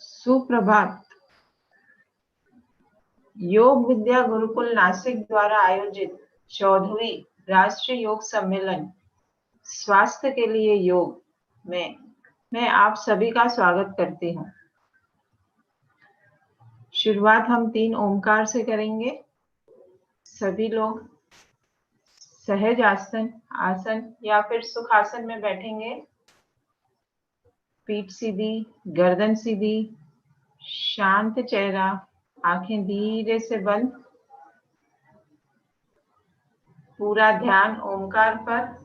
सुप्रभात। योग विद्या गुरुकुल नासिक द्वारा आयोजित 14वीं राष्ट्रीय योग सम्मेलन स्वास्थ्य के लिए योग में मैं आप सभी का स्वागत करती हूँ। शुरुआत हम 3 ओमकार से करेंगे। सभी लोग सहज आसन या फिर सुखासन में बैठेंगे। पीठ सीधी, गर्दन सीधी, शांत चेहरा, आंखें धीरे से बंद। पूरा ध्यान ओमकार पर।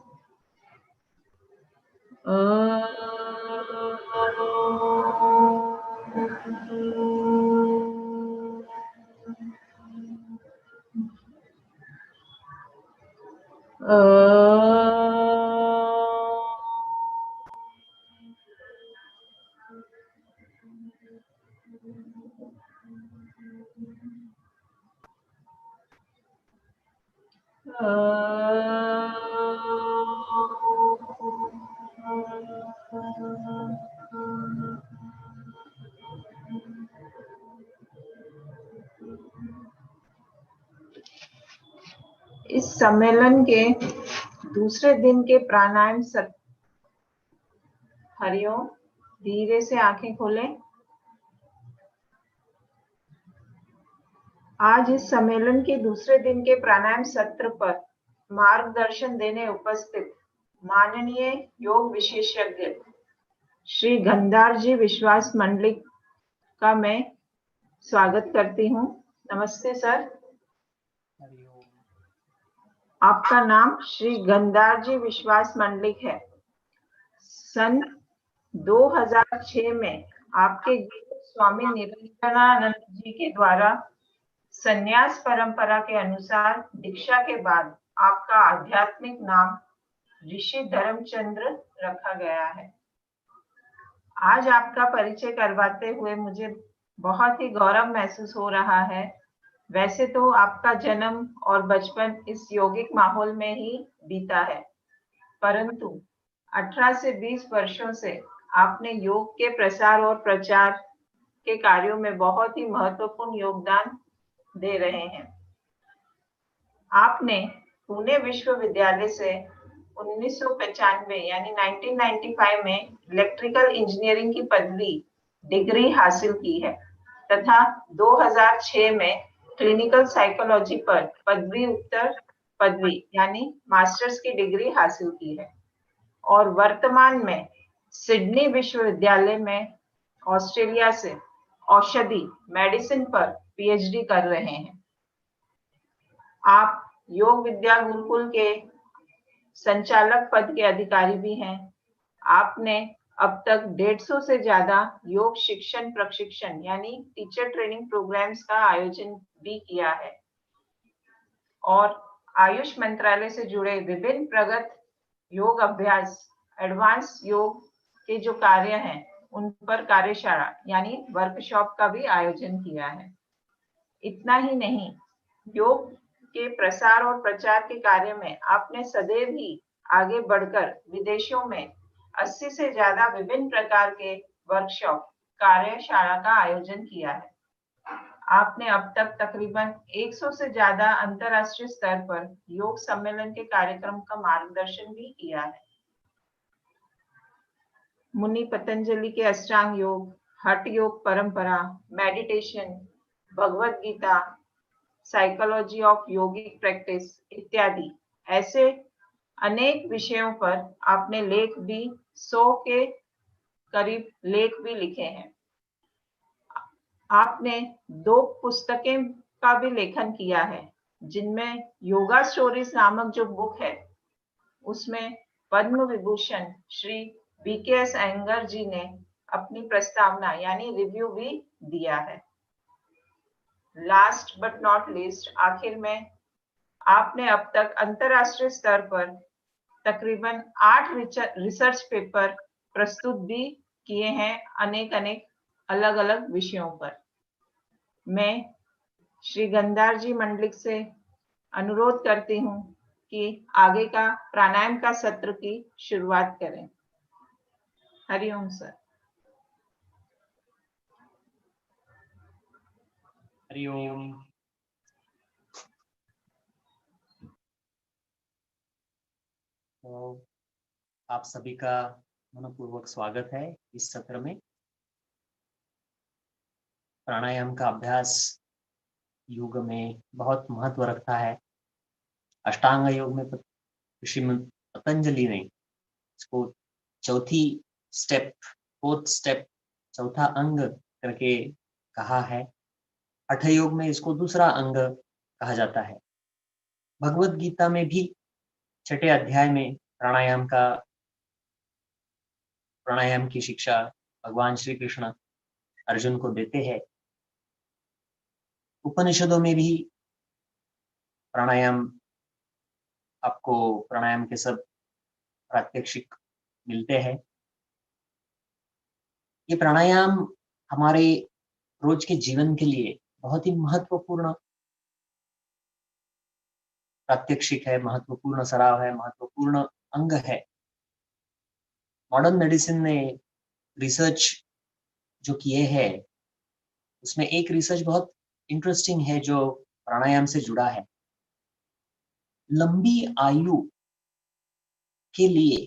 इस सम्मेलन के दूसरे दिन के प्राणायाम सत्र। हरिओम। धीरे से आंखें खोलें। आज इस सम्मेलन के दूसरे दिन के प्राणायाम सत्र पर मार्गदर्शन देने उपस्थित माननीय योग विशेषज्ञ श्री गंधार जी विश्वास मंडलिक का मैं स्वागत करती हूँ। नमस्ते सर। आपका नाम श्री गंधार जी विश्वास मंडलिक है। सन 2006 में आपके गुरु स्वामी निरंजनानंद जी के द्वारा संन्यास परंपरा के अनुसार दीक्षा के बाद आपका आध्यात्मिक नाम ऋषि धर्मचंद्र रखा गया है। आज आपका परिचय करवाते हुए मुझे बहुत ही गौरव महसूस हो रहा है। वैसे तो आपका जन्म और बचपन इस यौगिक माहौल में ही बीता है, परंतु 18 से 20 वर्षों से आपने योग के प्रसार और प्रचार के कार्यों में बहुत ही महत्वपूर्ण योगदान दे रहे हैं। आपने पुणे विश्वविद्यालय से 1995 यानी 1995 में इलेक्ट्रिकल इंजीनियरिंग की डिग्री हासिल की है तथा 2006 में क्लिनिकल साइकोलॉजी पर पदवी यानी मास्टर्स की डिग्री हासिल की है और वर्तमान में सिडनी विश्वविद्यालय में ऑस्ट्रेलिया से औषधि मेडिसिन पर पीएचडी कर रहे हैं। आप योग विद्या गुरुकुल के संचालक पद के अधिकारी भी हैं। आपने अब तक 150 से ज्यादा योग शिक्षण प्रशिक्षण यानी टीचर ट्रेनिंग प्रोग्राम्स का आयोजन भी किया है और आयुष मंत्रालय से जुड़े विभिन्न प्रगत योग अभ्यास एडवांस योग के जो कार्य हैं उन पर कार्यशाला यानी वर्कशॉप का भी आयोजन किया है। इतना ही नहीं, योग के प्रसार और प्रचार के कार्य में आपने सदैव ही आगे बढ़कर विदेशों में 80 से ज्यादा विभिन्न प्रकार के वर्कशॉप कार्यशाला का आयोजन किया है। आपने अब तक तकरीबन 100 से ज्यादा अंतरराष्ट्रीय स्तर पर योग सम्मेलन के कार्यक्रम का मार्गदर्शन भी किया है। मुनि पतंजलि के अष्टांग योग, हठ योग परंपरा, meditation, Bhagavad Gita, psychology of yogic practice इत्यादि ऐसे अनेक विषयों पर आपने लेख भी 100 के करीब लेख भी लिखे हैं। आपने 2 पुस्तकें का भी लेखन किया है, जिनमें योगा स्टोरीज नामक जो बुक है उसमें पद्म विभूषण श्री BKS अयंगर जी ने अपनी प्रस्तावना यानी रिव्यू भी दिया है। लास्ट बट नॉट लीस्ट, आखिर में आपने अब तक अंतरराष्ट्रीय स्तर पर तकरीबन 8 रिसर्च पेपर प्रस्तुत भी किए हैं अनेक अलग अलग विषयों पर। मैं श्री गंधार जी मंडलिक से अनुरोध करती हूँ कि आगे का प्राणायाम का सत्र की शुरुआत करें। हरिओम सर। हरिओम। तो आप सभी का मनपूर्वक स्वागत है इस सत्र में। प्राणायाम का अभ्यास योग में बहुत महत्व रखता है। अष्टांग योग में ऋषि पतंजलि ने इसको फोर्थ स्टेप चौथा अंग करके कहा है। हठ योग में इसको दूसरा अंग कहा जाता है। भगवत गीता में भी 6ठे अध्याय में प्राणायाम की शिक्षा भगवान श्री कृष्ण अर्जुन को देते हैं। उपनिषदों में भी आपको प्राणायाम के सब प्रात्यक्षिक मिलते हैं। ये प्राणायाम हमारे रोज के जीवन के लिए बहुत ही महत्वपूर्ण प्रात्यक्षिक है, महत्वपूर्ण सराव है, महत्वपूर्ण अंग है। मॉडर्न मेडिसिन ने रिसर्च जो किए हैं उसमें एक रिसर्च बहुत इंटरेस्टिंग है जो प्राणायाम से जुड़ा है। लंबी आयु के लिए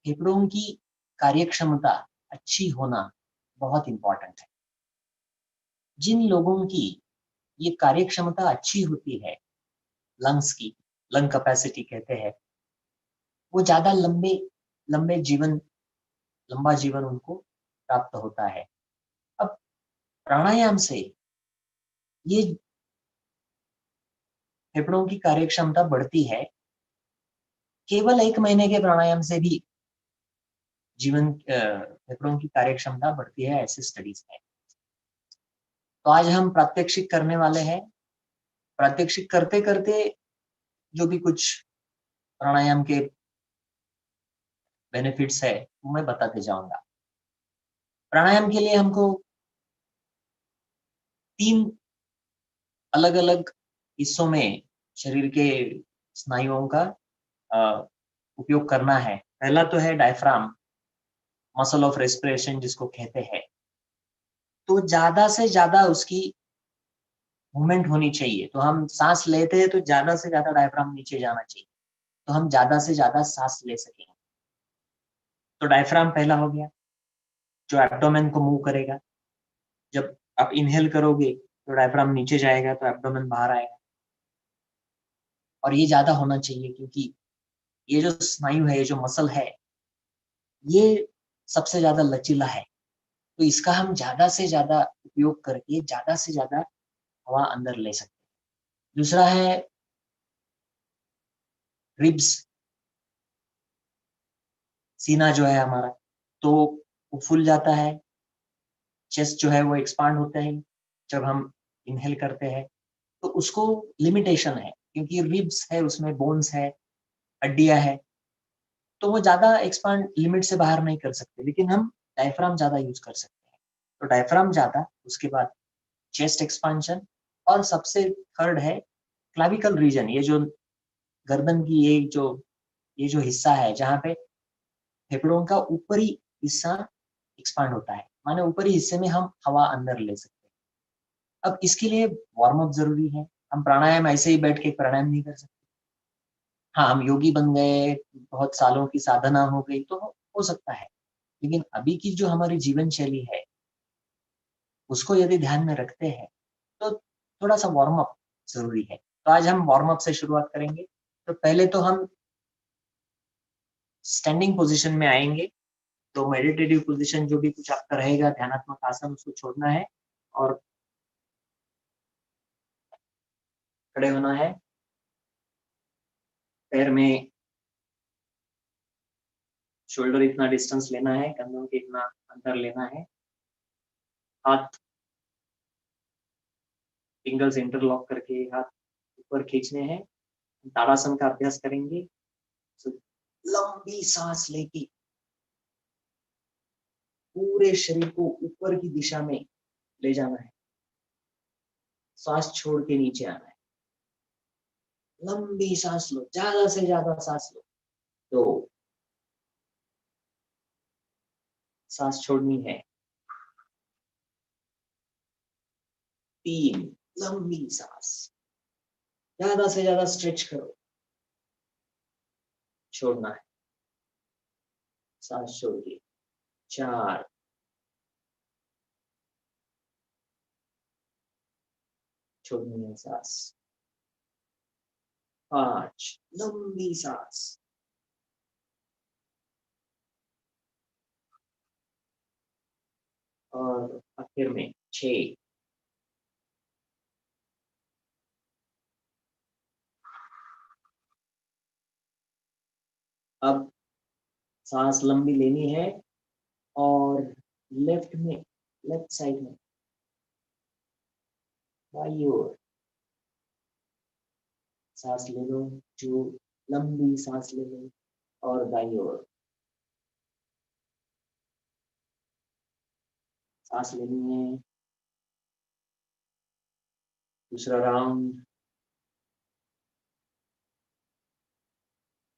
फेफड़ों की कार्यक्षमता अच्छी होना बहुत इंपॉर्टेंट है। जिन लोगों की ये कार्यक्षमता अच्छी होती है, लंग्स की, लंग कैपेसिटी कहते हैं, वो ज्यादा लंबा जीवन उनको प्राप्त होता है। अब प्राणायाम से ये फेफड़ों की कार्यक्षमता बढ़ती है। केवल 1 महीने के प्राणायाम से भी फेफड़ों की कार्यक्षमता बढ़ती है, ऐसे स्टडीज है। तो आज हम प्रात्यक्षिक करने वाले हैं। प्रात्यक्षिक करते करते जो भी कुछ प्राणायाम के बेनिफिट्स है वो मैं बताते जाऊंगा। प्राणायाम के लिए हमको 3 अलग अलग हिस्सों में शरीर के स्नायुओं का उपयोग करना है। पहला तो है डायफ्राम, मसल ऑफ रेस्पिरेशन जिसको कहते हैं। तो ज्यादा से ज्यादा उसकी मूवमेंट होनी चाहिए। तो हम सांस लेते हैं तो ज्यादा से ज्यादा डायफ्राम नीचे जाना चाहिए, तो हम ज्यादा से ज्यादा सांस ले सकेंगे। तो डायफ्राम पहला हो गया, जो एब्डोमेन को मूव करेगा। जब आप इनहेल करोगे तो डायफ्राम नीचे जाएगा तो एब्डोमेन बाहर आएगा। और ये ज्यादा होना चाहिए क्योंकि ये जो स्नायु है, ये जो मसल है, ये सबसे ज्यादा लचीला है। तो इसका हम ज्यादा से ज्यादा उपयोग करके ज्यादा से ज्यादा हवा अंदर ले सकते हैं। दूसरा है रिब्स, सीना जो है हमारा, तो वो फूल जाता है, चेस्ट जो है वो एक्सपांड होता है जब हम इनहेल करते हैं, तो उसको लिमिटेशन है क्योंकि रिब्स है, उसमें बोन्स है, हड्डियां है, तो वो ज्यादा एक्सपांड लिमिट से बाहर नहीं कर सकते, लेकिन हम डायफ्राम ज्यादा यूज कर सकते हैं। तो डायफ्राम ज्यादा, उसके बाद चेस्ट एक्सपांशन, और सबसे थर्ड है क्लाविकल रीजन, ये जो गर्दन की ये जो हिस्सा है जहाँ पे फेफड़ों का ऊपरी हिस्सा एक्सपांड होता है, माने ऊपरी हिस्से में हम हवा अंदर ले सकते हैं। अब इसके लिए वार्म अप जरूरी है, हम प्राणायाम ऐसे ही बैठ के प्राणायाम नहीं कर सकते। हाँ, हम योगी बन गए, बहुत सालों की साधना हो गई तो हो सकता है, लेकिन अभी की जो हमारी जीवन शैली है उसको यदि ध्यान में रखते हैं तो थोड़ा सा वार्म अप जरूरी है। तो आज हम वार्म अप से शुरुआत करेंगे। तो पहले तो हम स्टैंडिंग पोजीशन में आएंगे, तो मेडिटेटिव पोजीशन जो भी कुछ आपका रहेगा, ध्यानात्मक आसन, उसको छोड़ना है और खड़े होना है। पैर में शोल्डर इतना डिस्टेंस लेना है, कंधों के इतना अंतर लेना है, हाथ फिंगर्स इंटरलॉक करके हाथ ऊपर खींचने हैं। ताड़ासन का अभ्यास करेंगे। तो लंबी सांस लेके पूरे शरीर को ऊपर की दिशा में ले जाना है, सांस छोड़ के नीचे आना है। लंबी सांस लो, ज्यादा से ज्यादा सांस लो। तो सांस छोड़नी है। 3, लंबी सांस, ज्यादा से ज्यादा स्ट्रेच करो, छोड़ना है, सांस छोड़ दी। 4, छोड़नी है सांस। 5, लंबी सांस। और आखिर में 6। अब सांस लंबी लेनी है और लेफ्ट साइड में बाई ओर सांस ले लो, जो लंबी सांस ले लो, और दाई ओर सांस लेनी है। दूसरा राउंड,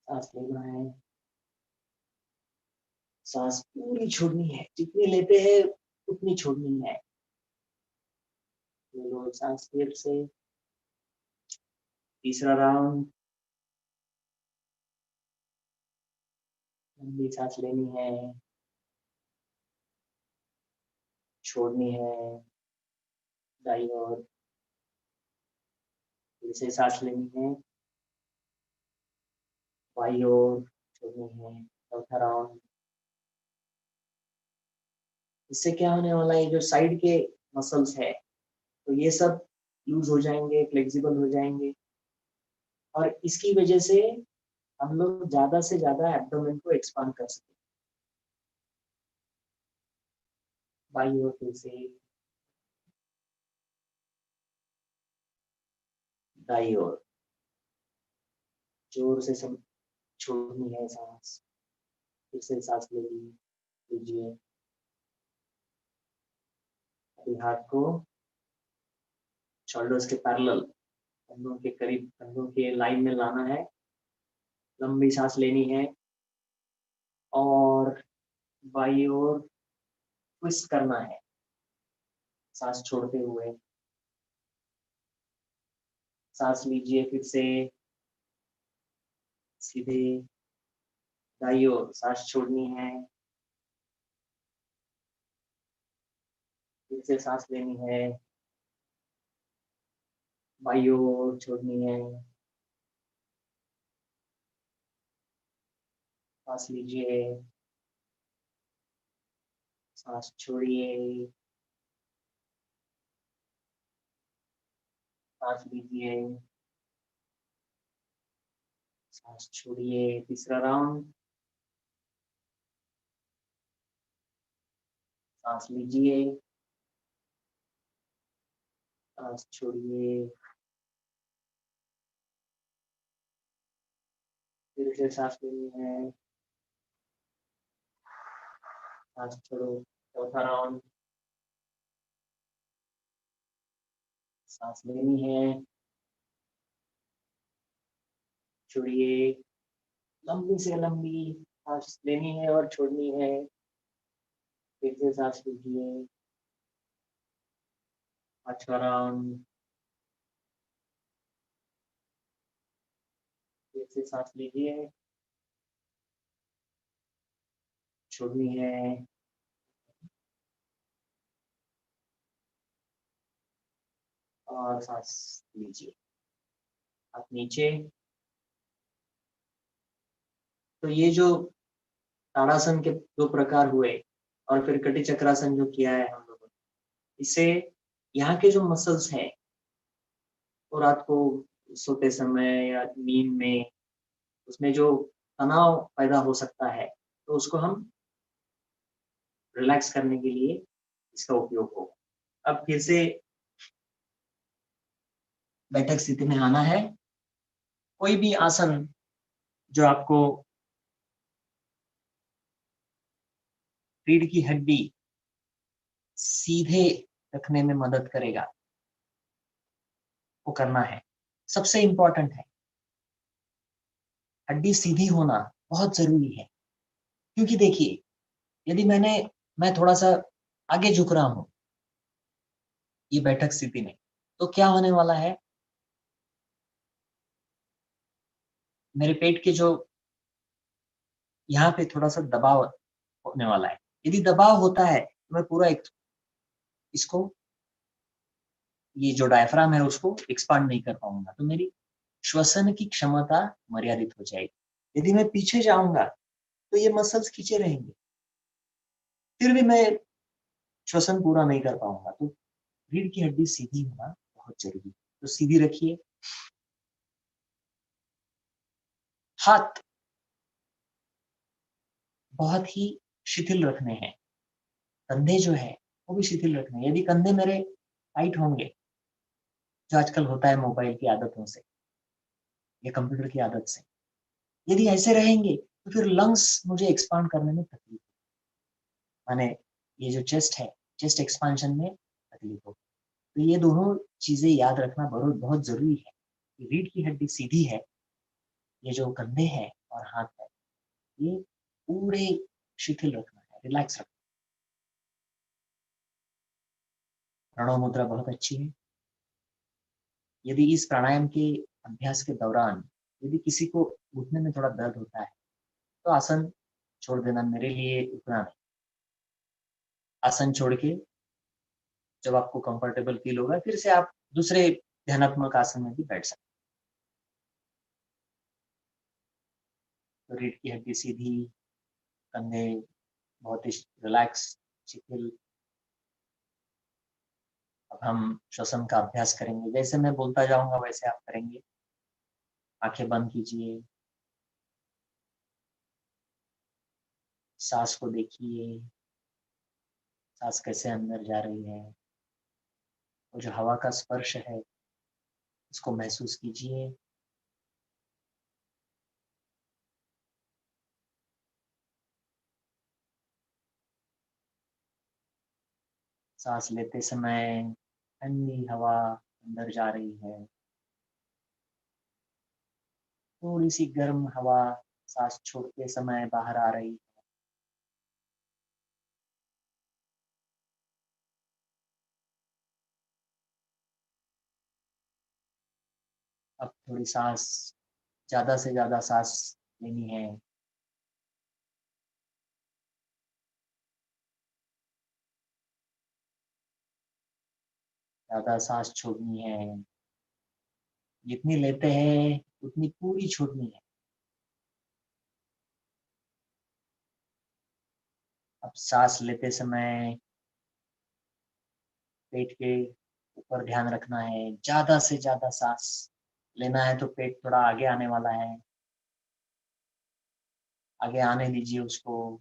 सांस लेना है, सांस पूरी छोड़नी है, जितनी लेते हैं उतनी छोड़नी है। ले लो सांस फिर से। तीसरा राउंड, लंबी सांस लेनी है, छोड़नी है, दाई ओर फिर से सांस लेनी है, बाई ओर छोड़नी है। चौथा राउंड। इससे क्या होने वाला है, जो साइड के मसल्स है तो ये सब लूज हो जाएंगे, फ्लेक्सिबल हो जाएंगे, और इसकी वजह से हम लोग ज्यादा से ज्यादा एब्डोमेन को एक्सपांड कर सकते हैं। बाई ओर फिर से, दाई ओर, जोर से सब छोड़नी है सांस। फिर से सांस ले लीजिए। अभी हाथ को शोल्डर्स के पैरेलल, कंधों के करीब, कंधों के लाइन में लाना है। लंबी सांस लेनी है और बाई ओर ट्विस्ट करना है, सांस छोड़ते हुए। सांस लीजिए फिर से, सीधे दाई ओर सांस छोड़नी है, फिर से सांस लेनी है, बाई ओर छोड़नी है। सांस लीजिए, सांस छोड़िए, सांस लीजिए, सांस छोड़िए। तीसरा राउंड, सांस लीजिए, सांस छोड़िए, फिर से सांस लेनी है, सांस छोड़ो। चौथा राउंड, सांस लेनी है, छोड़िए, लंबी से लंबी सांस लेनी है और छोड़नी है। फिर से सांस लीजिए। पांचवा राउंड, फिर से सांस लीजिए, छोड़नी है, और सांस लीजिए। आप नीचे। तो ये जो ताड़ासन के दो प्रकार हुए और फिर कटी चक्रासन जो किया है हम लोगों ने, इससे यहाँ के जो मसल्स हैं वो रात को सोते समय या नींद में उसमें जो तनाव पैदा हो सकता है, तो उसको हम रिलैक्स करने के लिए इसका उपयोग होगा। अब फिर से बैठक स्थिति में आना है। कोई भी आसन जो आपको रीढ़ की हड्डी सीधे रखने में मदद करेगा, वो करना है। सबसे इम्पोर्टेंट है, हड्डी सीधी होना बहुत जरूरी है। क्योंकि देखिए, यदि मैं थोड़ा सा आगे झुक रहा हूं ये बैठक स्थिति में, तो क्या होने वाला है, मेरे पेट के जो यहाँ पे थोड़ा सा दबाव होने वाला है। यदि दबाव होता है तो मैं पूरा इसको, ये जो डायफ्राम है उसको एक्सपांड नहीं कर पाऊंगा, तो मेरी श्वसन की क्षमता मर्यादित हो जाएगी। यदि मैं पीछे जाऊंगा तो ये मसल्स खींचे रहेंगे, फिर भी मैं श्वसन पूरा नहीं कर पाऊंगा। तो रीढ़ की हड्डी सीधी होना बहुत जरूरी है। तो सीधी रखिए, हाथ बहुत ही शिथिल रखने हैं, कंधे जो है वो भी शिथिल रखने हैं। यदि कंधे मेरे टाइट होंगे, जो आजकल होता है मोबाइल की आदतों से या कंप्यूटर की आदत से, यदि ऐसे रहेंगे तो फिर लंग्स मुझे एक्सपांड करने में तकलीफ, माने ये जो चेस्ट है, चेस्ट एक्सपांशन में तकलीफ हो। तो ये दोनों चीजें याद रखना बहुत बहुत जरूरी है कि रीढ़ की हड्डी सीधी है, ये जो कंधे हैं और हाथ है, ये पूरे शिथिल रखना है, रिलैक्स रखना। प्रणव मुद्रा बहुत अच्छी है। यदि इस प्राणायाम के अभ्यास के दौरान यदि किसी को घुटने में थोड़ा दर्द होता है, तो आसन छोड़ देना, मेरे लिए उतना नहीं। आसन छोड़ के जब आपको कंफर्टेबल फील होगा, फिर से आप दूसरे ध्यानात्मक आसन में भी बैठ सकते हैं। तो रीढ़ की हड्डी सीधी, कंधे बहुत ही रिलैक्स, शिथिल। अब हम श्वसन का अभ्यास करेंगे, जैसे मैं बोलता जाऊंगा वैसे आप करेंगे। आंखें बंद कीजिए, सांस को देखिए, सांस कैसे अंदर जा रही है, वो जो हवा का स्पर्श है उसको महसूस कीजिए। सांस लेते समय ठंडी हवा अंदर जा रही है, थोड़ी सी गर्म हवा सांस छोड़ते समय बाहर आ रही है। अब थोड़ी सांस, ज्यादा से ज्यादा सांस लेनी है, ज्यादा सांस छोड़नी है। जितनी लेते हैं उतनी पूरी छोड़नी है। अब सांस लेते समय पेट के ऊपर ध्यान रखना है, ज्यादा से ज्यादा सांस लेना है तो पेट थोड़ा आगे आने वाला है, आगे आने दीजिए उसको।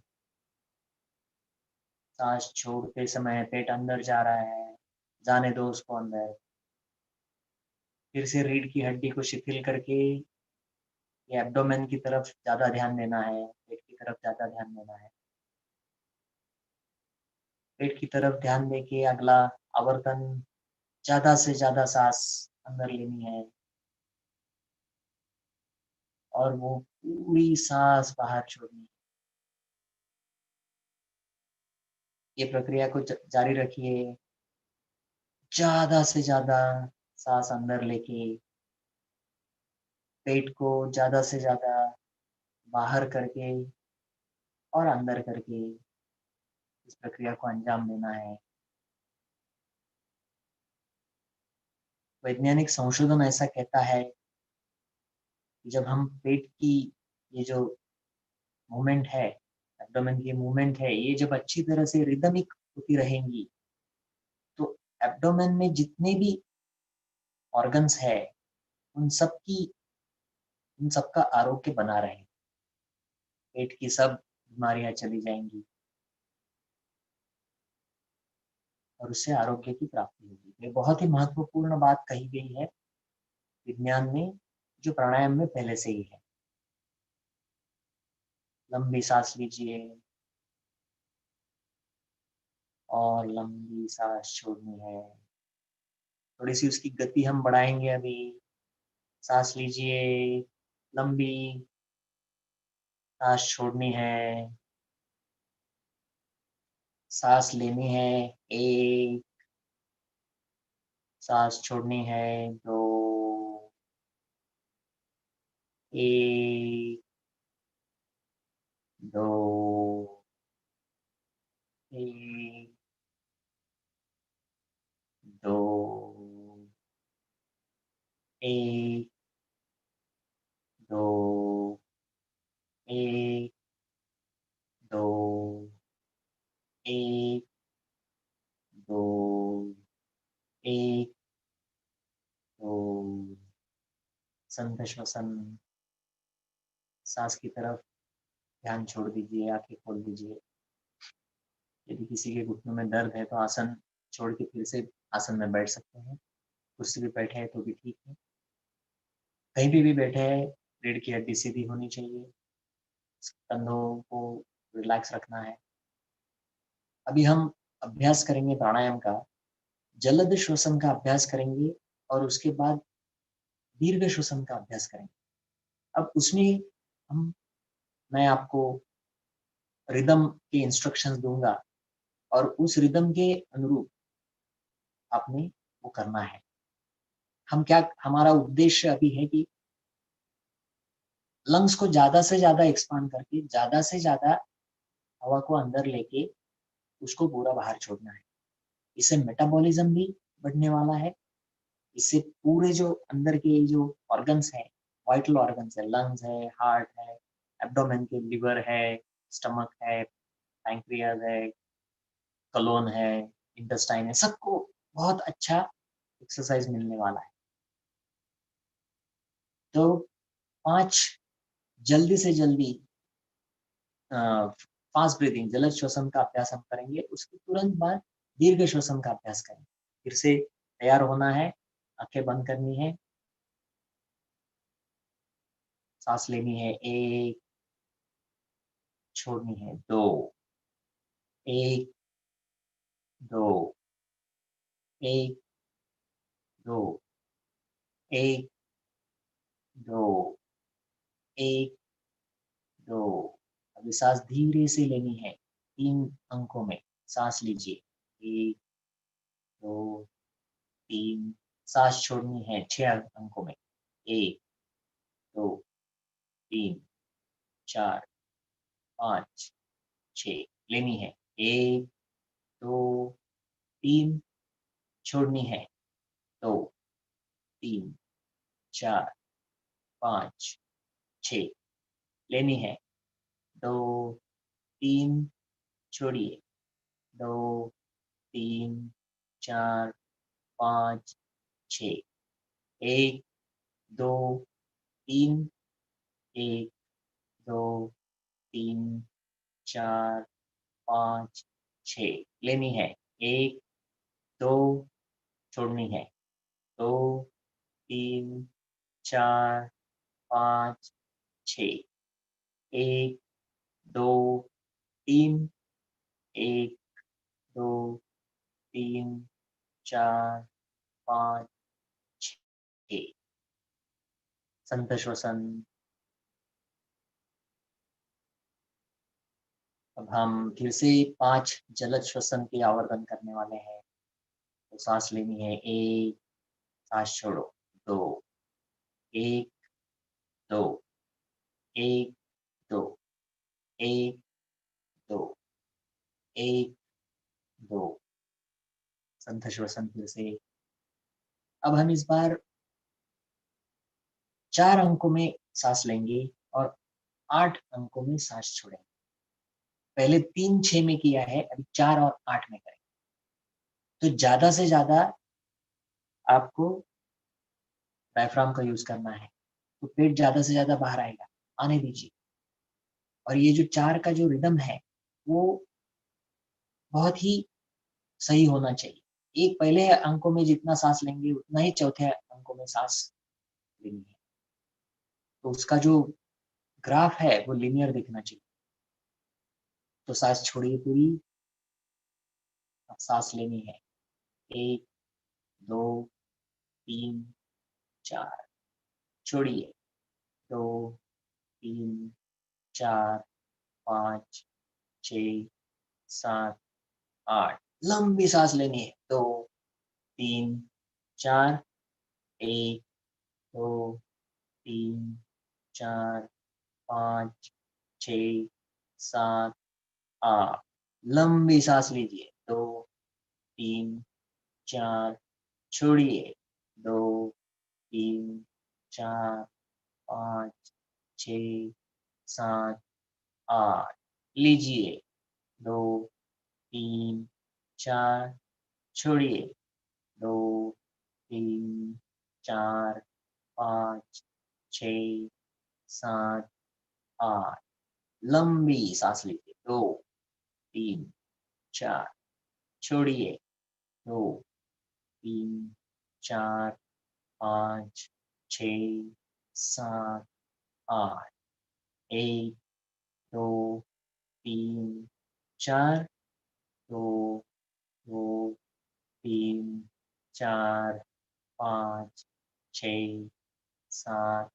सांस छोड़ते समय पेट अंदर जा रहा है, जाने दो उसको अंदर। फिर से रीढ़ की हड्डी को शिथिल करके ये एब्डोमेन की तरफ ज्यादा ध्यान देना है, पेट की तरफ ज्यादा ध्यान देना है। पेट की तरफ ध्यान देके अगला आवर्तन ज्यादा से ज्यादा सांस अंदर लेनी है और वो पूरी सांस बाहर छोड़नी है। ये प्रक्रिया को जारी रखिए, ज्यादा से ज्यादा सांस अंदर लेके पेट को ज्यादा से ज्यादा बाहर करके और अंदर करके इस प्रक्रिया को अंजाम देना है। वैज्ञानिक संशोधन ऐसा कहता है कि जब हम पेट की ये जो मूवमेंट है, एब्डोमेन की मूवमेंट है, ये जब अच्छी तरह से रिदमिक होती रहेंगी तो एब्डोमेन में जितने भी ऑर्गन्स है उन उन सबका आरोग्य बना रहे, पेट की सब बीमारियां चली जाएंगी और उससे आरोग्य की प्राप्ति होगी। ये बहुत ही महत्वपूर्ण बात कही गई है विज्ञान में, जो प्राणायाम में पहले से ही है। लंबी सांस लीजिए और लंबी सांस छोड़नी है। थोड़ी सी उसकी गति हम बढ़ाएंगे अभी। सांस लीजिए, लंबी सांस छोड़नी है। सांस लेनी है, एक। सांस छोड़नी है, दो। एक, दो, एक, दो, एक, दो, एक, दो, एक, दो, एक, दो। संत श्वसन। सांस की तरफ ध्यान छोड़ दीजिए, आंखें खोल दीजिए। यदि किसी के घुटनों में दर्द है तो आसन छोड़ के फिर से आसन में बैठ सकते हैं। कुर्सी पे बैठे हैं तो भी ठीक है, कहीं पे भी बैठे हैं रीढ़ की हड्डी सीधी होनी चाहिए, कंधों को रिलैक्स रखना है। अभी हम अभ्यास करेंगे प्राणायाम का, जलद श्वसन का अभ्यास करेंगे और उसके बाद दीर्घ श्वसन का अभ्यास करेंगे। अब उसमें हम मैं आपको रिदम के इंस्ट्रक्शंस दूंगा और उस रिदम के अनुरूप आपने वो करना है। हमारा उद्देश्य अभी है कि लंग्स को ज्यादा से ज्यादा एक्सपांड करके ज्यादा से ज्यादा हवा को अंदर लेके उसको पूरा बाहर छोड़ना है। इससे मेटाबॉलिज्म भी बढ़ने वाला है। इससे पूरे जो अंदर के जो ऑर्गन्स है, वाइटल ऑर्गन्स है, लंग्स है, हार्ट है, एब्डोमेन के लिवर है, स्टमक है, पैंक्रियाज है, कलोन है, इंटेस्टाइन है, सबको बहुत अच्छा एक्सरसाइज मिलने वाला है। तो 5 जल्दी से जल्दी फास्ट ब्रीदिंग जलद श्वसन का अभ्यास हम करेंगे, उसके तुरंत बाद दीर्घ श्वसन का अभ्यास करेंगे। फिर से तैयार होना है, आंखें बंद करनी है, सांस लेनी है, एक, छोड़नी है, दो, एक, दो, एक, दो, एक, दो, एक, दो। अभी सांस धीरे से लेनी है, 3 अंकों में सांस लीजिए, 1, 2, 3। सांस छोड़नी है 6 अंकों में, 1, 2, 3, 4, 5, 6। लेनी है, 1, 2, 3। छोड़नी है, 2, 3, 4, 5, 6। लेनी है, 2, 3, छोड़िए, 2, 3, 4, 5, 6, 1, 2, 3, 1, 2, 3, 4, 5, 6 लेनी है, 1, 2 छोड़नी है, 2, 3, 4, 5, 6, 1, 2, 3, 1, 2, 3, 4, 5, 6 संत श्वसन। अब हम फिर से 5 जलद श्वसन के आवर्तन करने वाले हैं। तो सांस लेनी है, 1, सांस छोड़ो, 2, 1, 2, 1, 2, 1, 2, 1, 2 संत श्वसन फिर से। अब हम इस बार 4 अंकों में सांस लेंगे और 8 अंकों में सांस छोड़ेंगे। पहले 3 6 में किया है, अभी 4 और 8 में करेंगे। तो ज्यादा से ज्यादा आपको डायफ्राम का यूज करना है, तो पेट ज्यादा से ज्यादा बाहर आएगा, आने दीजिए। और ये जो 4 का जो रिदम है वो बहुत ही सही होना चाहिए। एक पहले अंकों में जितना सांस लेंगे उतना ही चौथे अंकों में सांस लेनी है। तो उसका जो ग्राफ है वो लिनियर दिखना चाहिए। तो सांस छोड़िए पूरी, अब सांस लेनी है, 1, 2, 3, 4 छोड़िए, 2, 3, 4, 5, 6, 7, 8 लंबी सांस लेनी है, 2, 3, 4, 1, 2, 3, 4, 5, 6, 7, 8 लंबी सांस लीजिए, 2, 3, 4 छोड़िए, 2, 3, 4, 5, 6, 7, 8 लीजिए, 2, 3, 4 छोड़िए, 2, 3, 4, 5, 6, 7, 8 लंबी सांस लीजिए, 2, 3, 4 छोड़िए, 2, 3, 4, 5, 6, 7, 8 1, 2, 3, 4 2, 2, 3, 4, 5, 6, 7,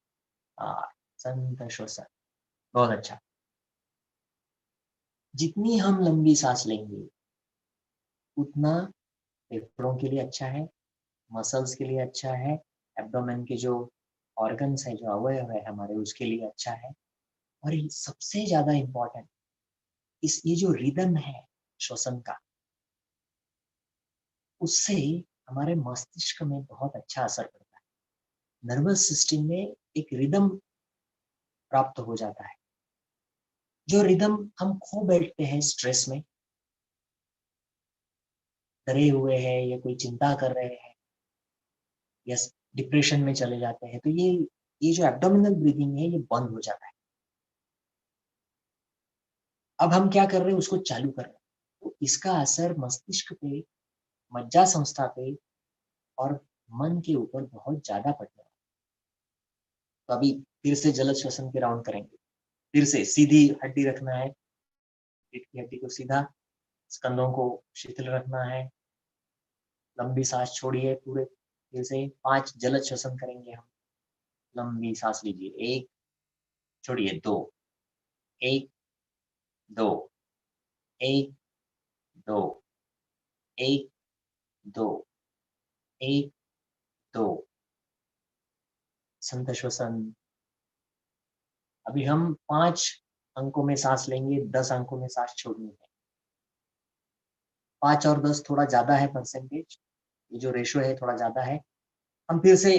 8 संत श्वसन। बहुत अच्छा। जितनी हम लंबी सांस लेंगे उतना फेफड़ों के लिए अच्छा है, मसल्स के लिए अच्छा है, एब्डोमेन के जो ऑर्गन्स है, जो अवयव है हमारे, उसके लिए अच्छा है। और ये सबसे ज्यादा इम्पोर्टेंट, इस ये जो रिदम है श्वसन का, उससे हमारे मस्तिष्क में बहुत अच्छा असर पड़ता है। नर्वस सिस्टम में एक रिदम प्राप्त हो जाता है। जो रिदम हम खो बैठते हैं स्ट्रेस में, डरे हुए हैं या कोई चिंता कर रहे हैं या डिप्रेशन में चले जाते हैं, तो ये जो एब्डोमिनल ब्रीदिंग है ये बंद हो जाता है। अब हम क्या कर रहे हैं, उसको चालू कर रहे हैं। तो इसका असर मस्तिष्क पे, मज्जा संस्था पे और मन के ऊपर बहुत ज्यादा पड़ता है। तो अभी फिर से जलद श्वसन के राउंड करेंगे। फिर से सीधी हड्डी रखना है, पीठ की हड्डी को सीधा, स्कंधों को शिथिल रखना है, लंबी सांस छोड़िए पूरे। फिर से 5 जलद श्वसन करेंगे हम। लंबी सांस लीजिए, 1 छोड़िए, 2, 1, 2, 1, 2, 1, 2, 1, 2 संत श्वसन। अभी हम 5 अंकों में सांस लेंगे, 10 अंकों में सांस छोड़नी है। 5 और 10 थोड़ा ज्यादा है परसेंटेज, ये जो रेशो है थोड़ा ज्यादा है। हम फिर से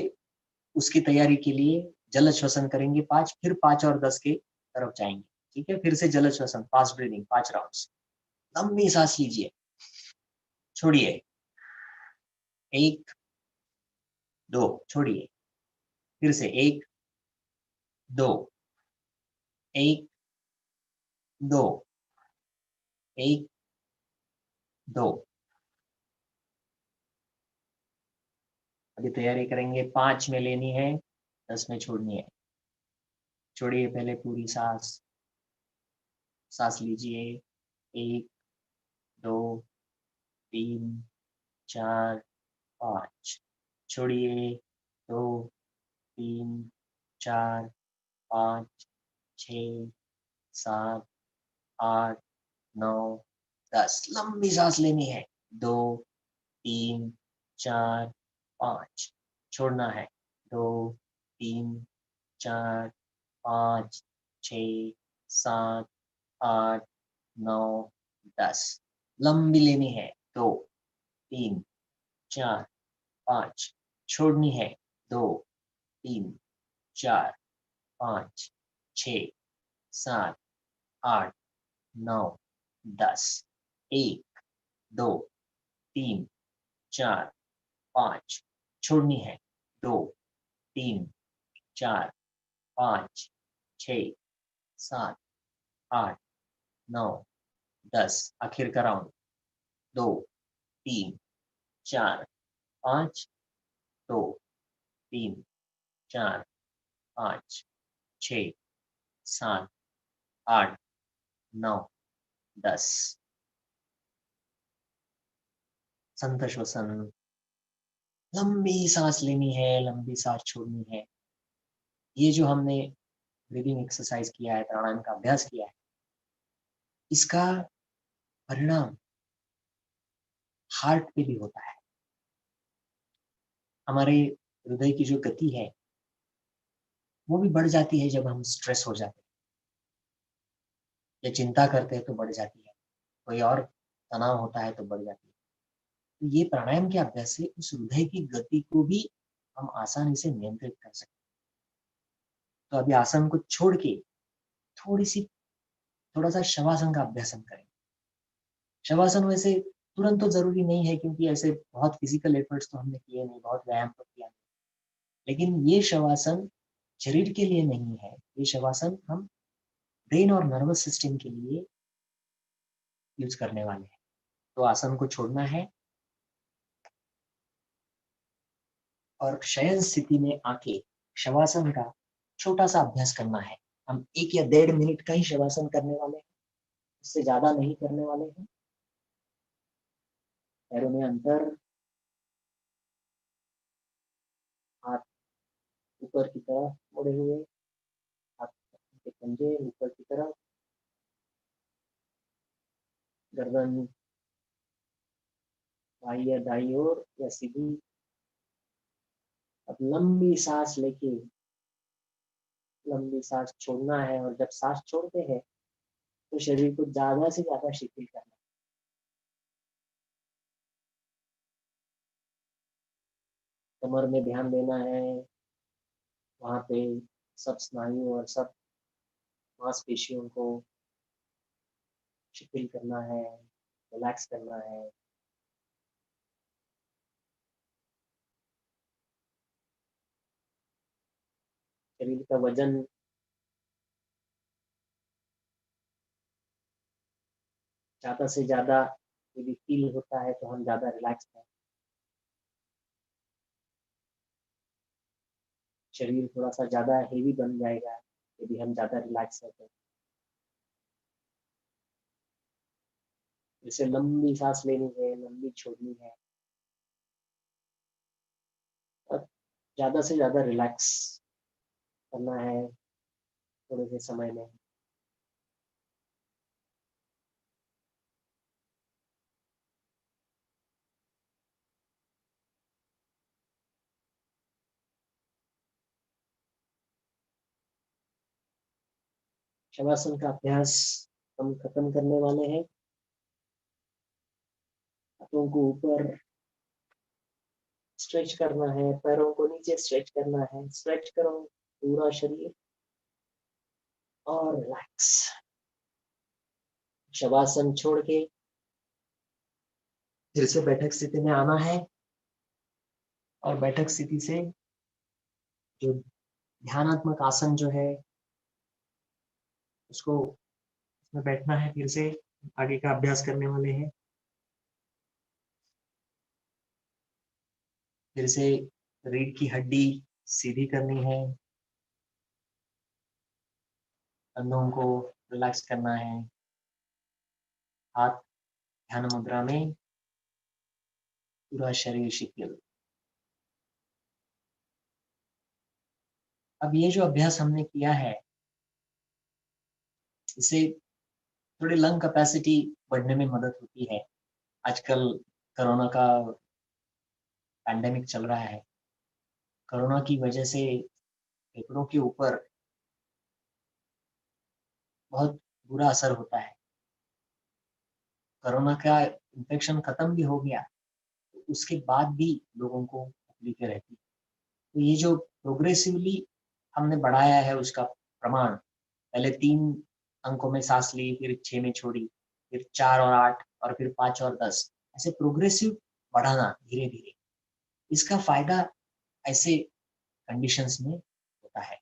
उसकी तैयारी के लिए जलद श्वसन करेंगे 5, फिर 5 और 10 के तरफ जाएंगे। ठीक है, फिर से जलद श्वसन, फास्ट ब्रीदिंग, 5 राउंड्स। लंबी सांस लीजिए, छोड़िए, 1 2, छोड़िए, फिर से 1 2, 1 2, 1 2। अभी तैयारी करेंगे, 5 में लेनी है, 10 में छोड़नी है। छोड़िए पहले पूरी सांस, सांस लीजिए, 1 2 3 4 5, छोड़िए, 2 3 4 5 6 7 8 9 10। लंबी सांस लेनी है, 2 3 4 5, छोड़ना है, 2 3 4 5 6 7 8 9 10। लंबी लेनी है, 2 3 4 5, छोड़नी है, 2 3 4 5 6 7 8 9 10। 1 2 3 4 5, छोड़नी है, 2 3 4 5 6 7 8 9 10। आखिर का राउंड, 2 3 4 5 2 3 4 5 6 7 8 9 10। संत श्वसन, लंबी सांस लेनी है, लंबी सांस छोड़नी है। ये जो हमने ब्रीदिंग एक्सरसाइज किया है, प्राणायाम का अभ्यास किया है, इसका परिणाम हार्ट पे भी होता है। हमारे हृदय की जो गति है वो भी बढ़ जाती है जब हम स्ट्रेस हो जाते हैं या चिंता करते हैं तो बढ़ जाती है, कोई और तनाव होता है तो बढ़ जाती है। तो ये प्राणायाम के अभ्यास से उस हृदय की गति को भी हम आसानी से नियंत्रित कर सकते हैं। तो अभी आसन को छोड़ के थोड़ा सा शवासन का अभ्यास हम करें। शवासन वैसे तुरंत तो जरूरी नहीं है, क्योंकि ऐसे बहुत फिजिकल एफर्ट्स तो हमने किए नहीं, बहुत व्यायाम तो किया नहीं। लेकिन ये शवासन शरीर के लिए नहीं है, ये शवासन हम ब्रेन और नर्वस सिस्टम के लिए यूज करने वाले हैं। तो आसन को छोड़ना है और शयन स्थिति में आके शवासन का छोटा सा अभ्यास करना है। हम 1 या 1.5 मिनट का ही शवासन करने वाले हैं, इससे ज्यादा नहीं करने वाले हैं। पैरों में अंतर, हाथ ऊपर की तरफ मुड़े हुए, हाथ के पंजे ऊपर की तरफ, गर्दन बाई या दाई ओर या सीधी। अब लंबी सांस लेके लंबी सांस छोड़ना है, और जब सांस छोड़ते हैं तो शरीर को ज्यादा से ज्यादा शिथिल करना है। कमर में ध्यान देना है, वहां पे सब स्नायु और सब मांसपेशियों को शिथिल करना है, रिलैक्स करना है। शरीर का वजन ज्यादा से ज्यादा यदि फील होता है तो हम ज्यादा रिलैक्स हैं। शरीर थोड़ा सा ज्यादा हेवी बन जाएगा यदि हम ज्यादा रिलैक्स है तो। जैसे लंबी सांस लेनी है, लंबी छोड़नी है, और ज्यादा से ज्यादा रिलैक्स करना है थोड़े से समय में। शवासन का अभ्यास हम खत्म करने वाले हैं। हाथों को ऊपर स्ट्रेच करना है, पैरों को नीचे स्ट्रेच करना है। स्ट्रेच करो पूरा शरीर और रिलैक्स। शवासन छोड़ के फिर से बैठक स्थिति में आना है और बैठक स्थिति से जो ध्यानात्मक आसन जो है उसको उसमें बैठना है। फिर से आगे का अभ्यास करने वाले हैं। फिर से रीढ़ की हड्डी सीधी करनी है, कंधों को रिलैक्स करना है, हाथ ध्यान मुद्रा में, पूरा शरीर शिथिल। अब ये जो अभ्यास हमने किया है, इससे थोड़ी लंग कैपेसिटी बढ़ने में मदद होती है। आजकल कोरोना का पैंडेमिक चल रहा है। कोरोना की वजह से फेफड़ों के ऊपर बहुत बुरा असर होता है। कोरोना का इन्फेक्शन खत्म भी हो गया, तो उसके बाद भी लोगों को तकलीफें रहती। तो ये जो प्रोग्रेसिवली हमने बढ़ाया है उसका प्रमाण, पहले 3 अंकों में सांस ली, फिर 6 में छोड़ी, फिर 4 और 8 और फिर 5 और 10, ऐसे प्रोग्रेसिव बढ़ाना धीरे-धीरे। इसका फ़ायदा ऐसे कंडीशंस में होता है।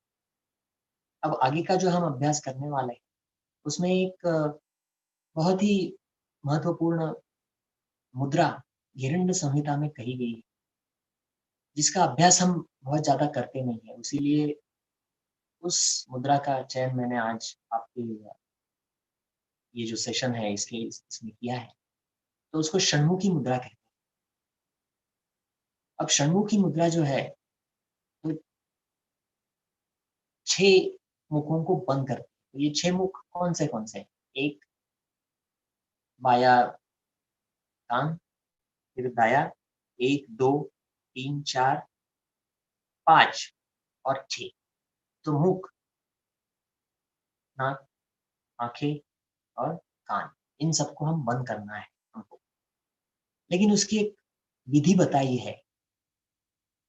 अब आगे का जो हम अभ्यास करने वाले हैं, उसमें एक बहुत ही महत्वपूर्ण मुद्रा गिरिंड संहिता में कही गई है, जिसका अभ्यास हम बहुत ज़्यादा करते नहीं है। इसीलिए उस मुद्रा का चयन मैंने आज आपके ये जो सेशन है इसमें किया है। तो उसको षण्मुखी मुद्रा कहते हैं। अब षण्मुखी मुद्रा जो है, तो 6 मुखों को बंद करती है। तो ये 6 मुख कौन से हैं? एक बायाँ कान, फिर दायाँ, 1, 2, 3, 4, 5 और 6। तो मुख, नाक, आँखें और कान, इन सबको हम बंद करना है हमको। लेकिन उसकी एक विधि बताई है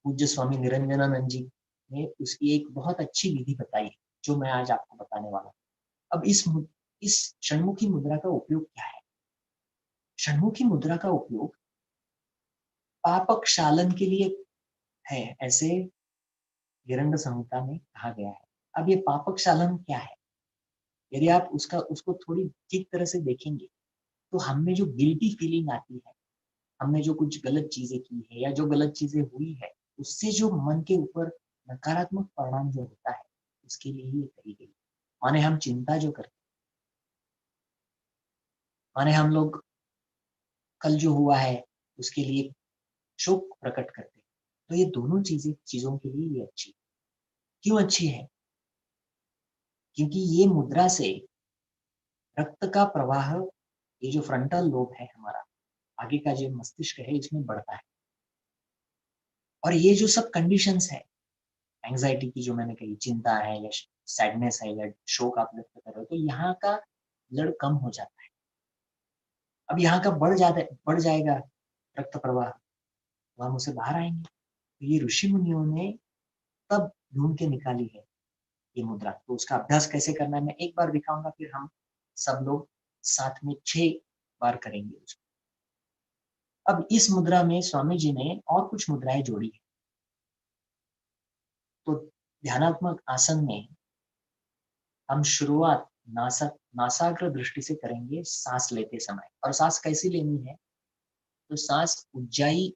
पूज्य स्वामी निरंजनानंद जी ने, उसकी एक बहुत अच्छी विधि बताई है, जो मैं आज आपको बताने वाला हूँ। अब इस षण्मुखी मुद्रा का उपयोग क्या है? षण्मुखी मुद्रा का उपयोग पाप क्षालन के लिए है, ऐसे गिरंड संहिता में कहा गया है। अब ये पाप क्षालन क्या है? यदि आप उसको थोड़ी ठीक तरह से देखेंगे, तो हम में जो गिल्टी फीलिंग आती है, हमने जो कुछ गलत चीजें की है या जो गलत चीजें हुई है, उससे जो मन के ऊपर नकारात्मक परिणाम जो होता है, उसके लिए ही ये कही गई। माने हम चिंता जो करते, माने हम लोग कल जो हुआ है उसके लिए शोक प्रकट करते, तो ये दोनों चीजों के लिए ये अच्छी। क्यों अच्छी है? क्योंकि ये मुद्रा से रक्त का प्रवाह, ये जो फ्रंटल लोब है हमारा, आगे का जो मस्तिष्क है, इसमें बढ़ता है। और ये जो सब कंडीशंस है, एंजाइटी की जो मैंने कही, चिंता है या सैडनेस है या शोक आप व्यक्त कर रहे हो, तो यहाँ का ब्लड कम हो जाता है। अब यहाँ का बढ़ जाएगा रक्त प्रवाह, तो हम उसे बाहर आएंगे। तो ये ऋषि मुनियों ने तब ढूंढ के निकाली है ये मुद्रा। तो उसका अभ्यास कैसे करना है मैं एक बार दिखाऊंगा, फिर हम सब लोग साथ में 6 बार करेंगे उसको। अब इस मुद्रा में स्वामी जी ने और कुछ मुद्राएं जोड़ी है। तो ध्यानात्मक आसन में हम शुरुआत नासाग्र दृष्टि से करेंगे सांस लेते समय। और सांस कैसी लेनी है? तो सांस उज्जाई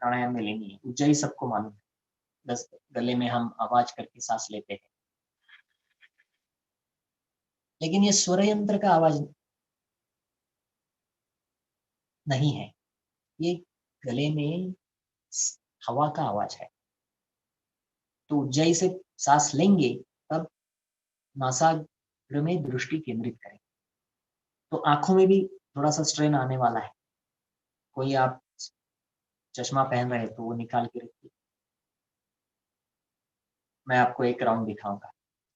प्राणायाम में लेनी है। उज्जाई सबको मालूम है, बस गले में हम आवाज करके सांस लेते हैं, लेकिन ये स्वर यंत्र का आवाज नहीं है, ये गले में हवा का आवाज है। तो उज्जाई से सांस लेंगे, तब नासाग्र में दृष्टि केंद्रित करेंगे। तो आंखों में भी थोड़ा सा स्ट्रेन आने वाला है। कोई आप चश्मा पहन रहे तो वो निकाल के रखिए, मैं आपको एक राउंड दिखाऊंगा।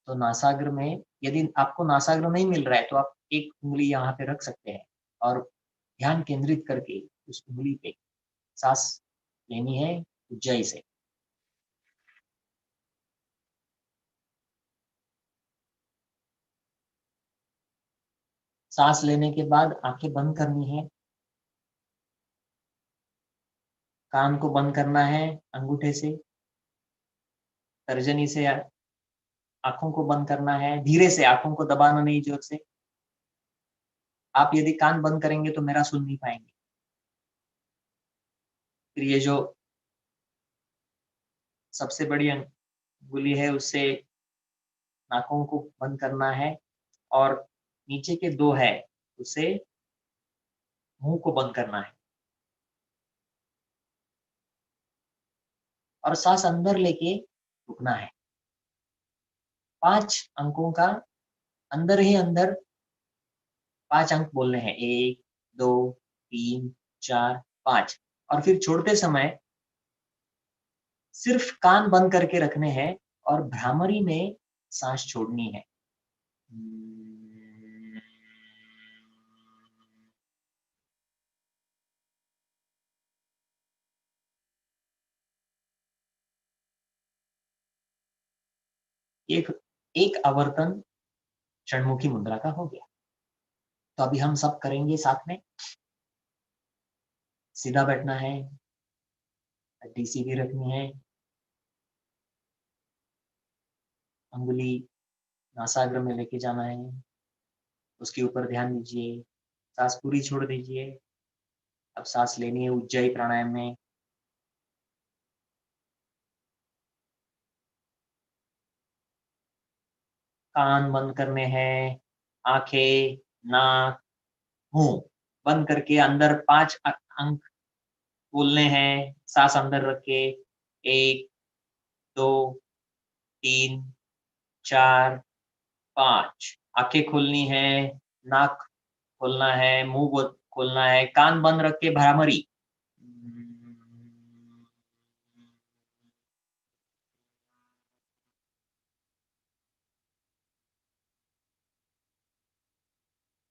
तो नासाग्र में, यदि आपको नासाग्र नहीं मिल रहा है, तो आप एक उंगली यहाँ पे रख सकते हैं और ध्यान केंद्रित करके उस उंगली पे सांस लेनी है उज्जाई से। सांस लेने के बाद आंखें बंद करनी है कान को बंद करना है अंगूठे से, तर्जनी से आंखों को बंद करना है, धीरे से, आंखों को दबाना नहीं जोर से। आप यदि कान बंद करेंगे तो मेरा सुन नहीं पाएंगे। फिर ये जो सबसे बड़ी अंगुली है उससे नाकों को बंद करना है, और नीचे के दो है उससे मुंह को बंद करना है, और सांस अंदर लेके रुकना है। 5 अंकों का अंदर ही अंदर 5 अंक बोलने हैं, 1 2 3 4 5, और फिर छोड़ते समय सिर्फ कान बंद करके रखने हैं और भ्रामरी में सांस छोड़नी है। एक एक आवर्तन षण्मुखी मुद्रा का हो गया। तो अभी हम सब करेंगे साथ में। सीधा बैठना है, हड्डी सीधी रखनी है, अंगुली नासाग्र में लेके जाना है, उसके ऊपर ध्यान दीजिए, सांस पूरी छोड़ दीजिए। अब सांस लेनी है उज्जाई प्राणायाम में। कान बंद करने हैं, आंखें, नाक, मुंह बंद करके अंदर 5 अंक बोलने हैं, सांस अंदर रख के। 1 2 3 4 5। आंखें खोलनी है, नाक खोलना है, मुंह खोलना है, कान बंद रख के भ्रामरी।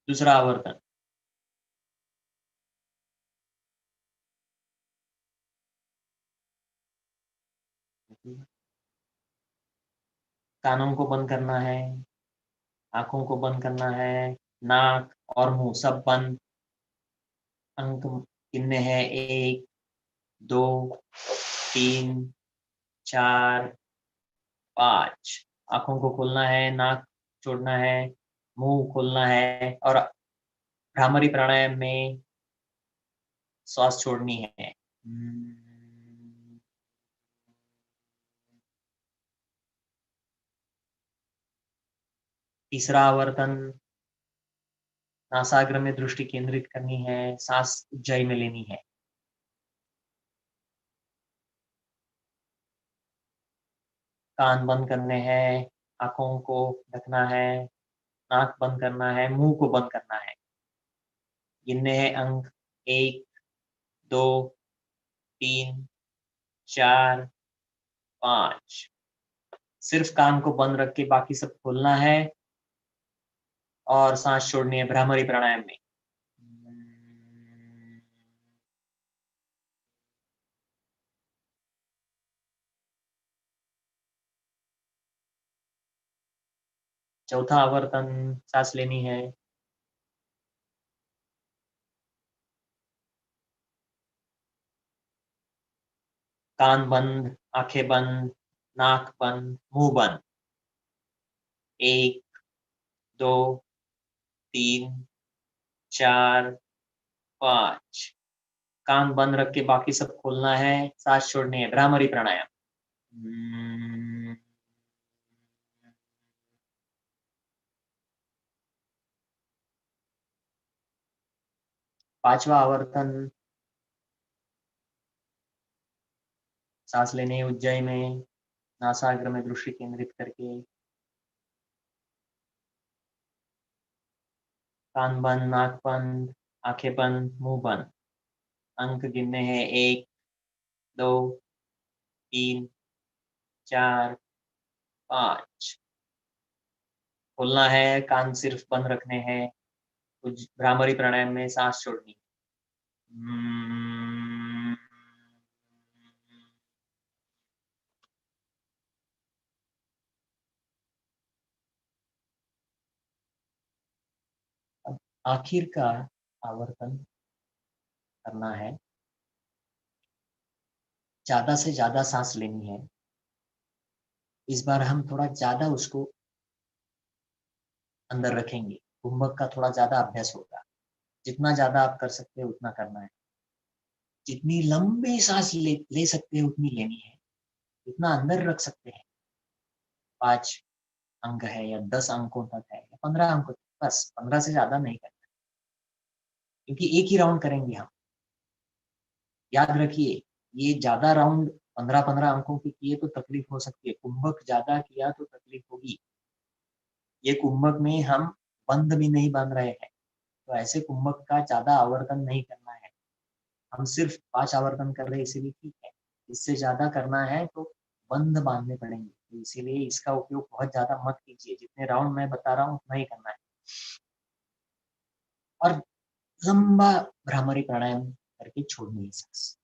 दूसरा आवर्तन। कानों को बंद करना है, आंखों को बंद करना है, नाक और मुंह सब बंद। अंक गिनने हैं, 1 2 3 4 5। आंखों को खोलना है, नाक छोड़ना है, मुंह खोलना है, और भ्रामरी प्राणायाम में श्वास छोड़नी है। तीसरा आवर्तन, नासाग्र में दृष्टि केंद्रित करनी है, सांस उज्जाई में लेनी है। कान बंद करने हैं, आंखों को ढकना है, नाक बंद करना है, मुंह को बंद करना है। गिनने हैं अंक, 1 2 3 4 5। सिर्फ कान को बंद रख के बाकी सब खोलना है और सांस छोड़नी है भ्रामरी प्राणायाम में। चौथा आवर्तन, सांस लेनी है, कान बंद, आंखें बंद, नाक बंद, मुंह बंद। 1 2 3 4 5। कान बंद रख के बाकी सब खोलना है, सांस छोड़नी है भ्रामरी प्राणायाम। पांचवा आवर्तन, सांस लेने है उज्जाई में, नासाग्र में दृष्टि केंद्रित करके। कान बंद, नाक बंद, आंखें बंद, मुंह बंद। अंक गिनने हैं, 1 2 3 4 5। खोलना है, कान सिर्फ बंद रखने हैं, कुछ भ्रामरी प्राणायाम में सांस छोड़नी। अब आखिर का आवर्तन करना है। ज़्यादा से ज़्यादा सांस लेनी है। इस बार हम थोड़ा ज़्यादा उसको अंदर रखेंगे। कुंभक का थोड़ा ज़्यादा अभ्यास होगा। जितना ज़्यादा आप कर सकते हैं उतना करना है। जितनी लंबी सांस ले सकते हैं उतनी लेनी है। जितना अंदर रख सकते हैं, 5 अंक है या 10 अंकों तक है या 15 अंकों तक, बस 15 से ज़्यादा नहीं करना, क्योंकि एक ही राउंड करेंगे हम। याद रखिए, ये ज़्यादा राउंड 15-15 अंकों के किए तो तकलीफ हो सकती है, कुंभक ज़्यादा किया तो तकलीफ होगी। ये कुंभक में हम बंध भी नहीं बांध रहे हैं, तो ऐसे कुंभक का ज़्यादा आवर्तन नहीं करना है। हम सिर्फ 5 आवर्तन कर रहे हैं इसीलिए ठीक है। इससे ज़्यादा करना है तो बंध बांधने पड़ेंगे, तो इसीलिए इसका उपयोग बहुत ज़्यादा मत कीजिए। जितने राउंड मैं बता रहा हूँ उतना ही करना है। और लंबा भ्रामरी प्राणायाम करके छोड़नी है सांस।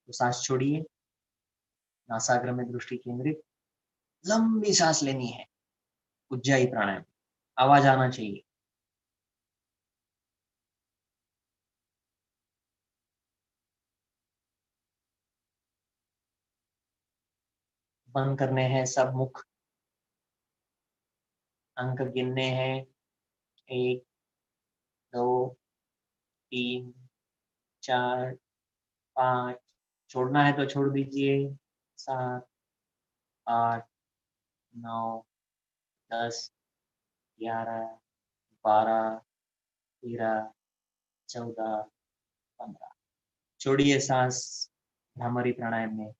तो सांस छोड़िए, नासाग्र में दृष्टि केंद्रित, लंबी सांस लेनी है। उज्जाई प्राणायाम, आवाज आना चाहिए। बंद करने हैं सब मुख, अंक गिनने हैं 1 2 3 4 5, छोड़ना है तो छोड़ दीजिए 7 8 9 10 11 12 13 14 15। छोड़िए सांस भ्रामरी प्राणायाम में।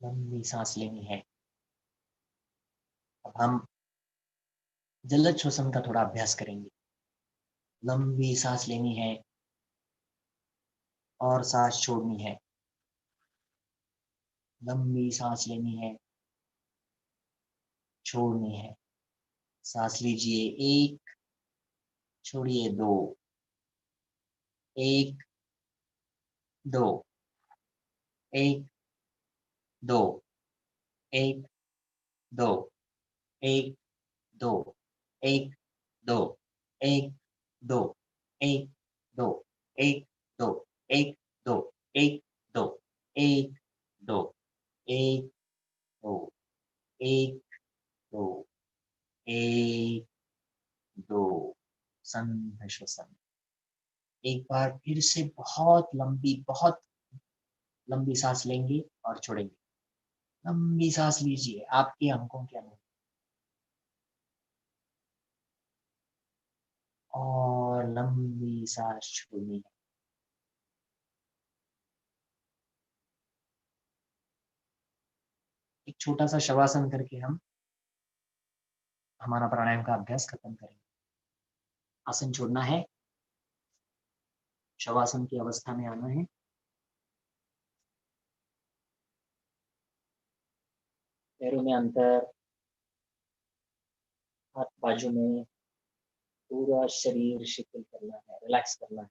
लंबी सांस लेनी है। अब हम जलद श्वसन का थोड़ा अभ्यास करेंगे। लंबी सांस लेनी है और सांस छोड़नी है। लंबी सांस लेनी है, छोड़नी है। सांस लीजिए 1, छोड़िए 2, 1 2, 1 2, 1 2, 1 2, 1 2, 1 2, 1 2, 1 2, 1 2, 1 2, 1 2, 1 2, 1 2, 1 2। संध श्वसन। एक बार फिर से बहुत लंबी सांस लेंगे और छोड़ेंगे। लंबी सांस लीजिए आपके अंकों के अनुसार और लंबी सांस छोड़नी है। एक छोटा सा शवासन करके हम हमारा प्राणायाम का अभ्यास खत्म करेंगे। आसन छोड़ना है, शवासन की अवस्था में आना है। पैरों में अंतर, हाथ बाजू में, पूरा शरीर शिथिल करना है, रिलैक्स करना है।